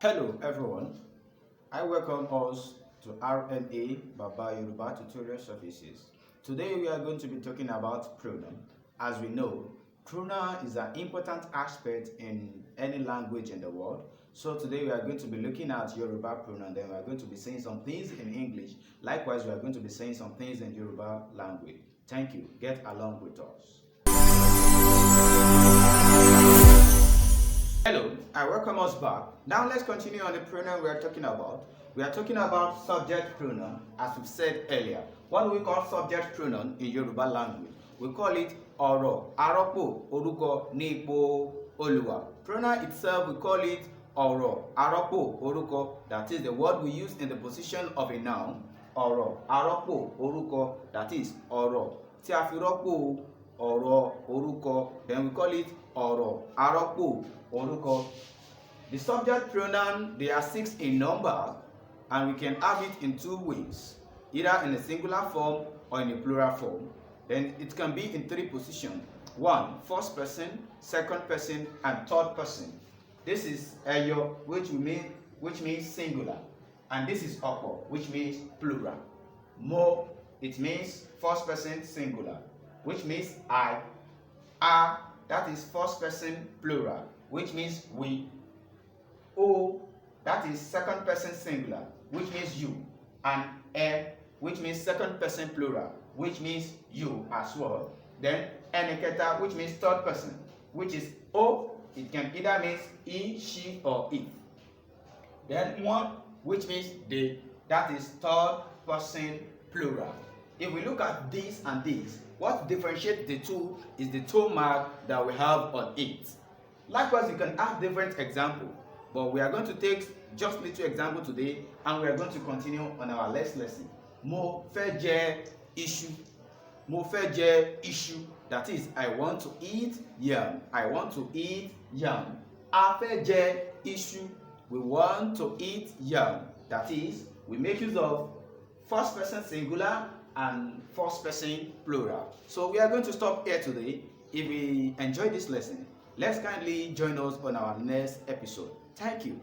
Hello everyone, I welcome us to RMA Baba Yoruba tutorial services. Today we are going to be talking about pronoun. As we know, pronoun is an important aspect in any language in the world. So today we are going to be looking at Yoruba pronoun, then we are going to be saying some things in English. Likewise, we are going to be saying some things in Yoruba language. Thank you. Get along with us. Hello, I welcome us back. Now let's continue on the pronoun we are talking about. We are talking about subject pronoun, as we said earlier. What do we call subject pronoun in Yoruba language? We call it ọ̀rọ̀, àrọ́pò, orúkọ, ní ipò, olùwà. Pronoun itself, we call it ọ̀rọ̀, àrọ́pò, orúkọ. That is the word we use in the position of a noun. Ọ̀rọ̀, àrọ́pò, orúkọ. That is ọ̀rọ̀ tí a fi rọ́pò ọ̀rọ̀, orúkọ. Then we call it ọ̀rọ̀, àrọ́pò, orúkọ. The subject pronoun, they are 6 in number, and we can have it in 2 ways, either in a singular form or in a plural form. Then it can be in 3 positions. 1, first person, second person, and third person. This is ẹyọ, which means singular, and this is ọ̀pọ̀, which means plural. Mo, it means first person singular, which means I. A, that is first person plural, which means we. O, that is second person singular, which means you. And ẹ, which means second person plural, which means you as well. Then ẹnìkẹta, which means third person, which is O. It can either mean he, she, or it. Then one, which means they, that is third person plural. If we look at this and this, what differentiates the two is the toe mark that we have on it. Likewise, you can have different examples, but we are going to take just little example today, and we are going to continue on our next lesson. Mo fẹ́ jẹ iṣu. Mo fẹ́ jẹ iṣu. That is, I want to eat yam. I want to eat yam. A fẹ́ jẹ iṣu. We want to eat yam. That is, we make use of first person singular and first person plural. So we are going to stop here today. If we enjoy this lesson, let's kindly join us on our next episode. Thank you.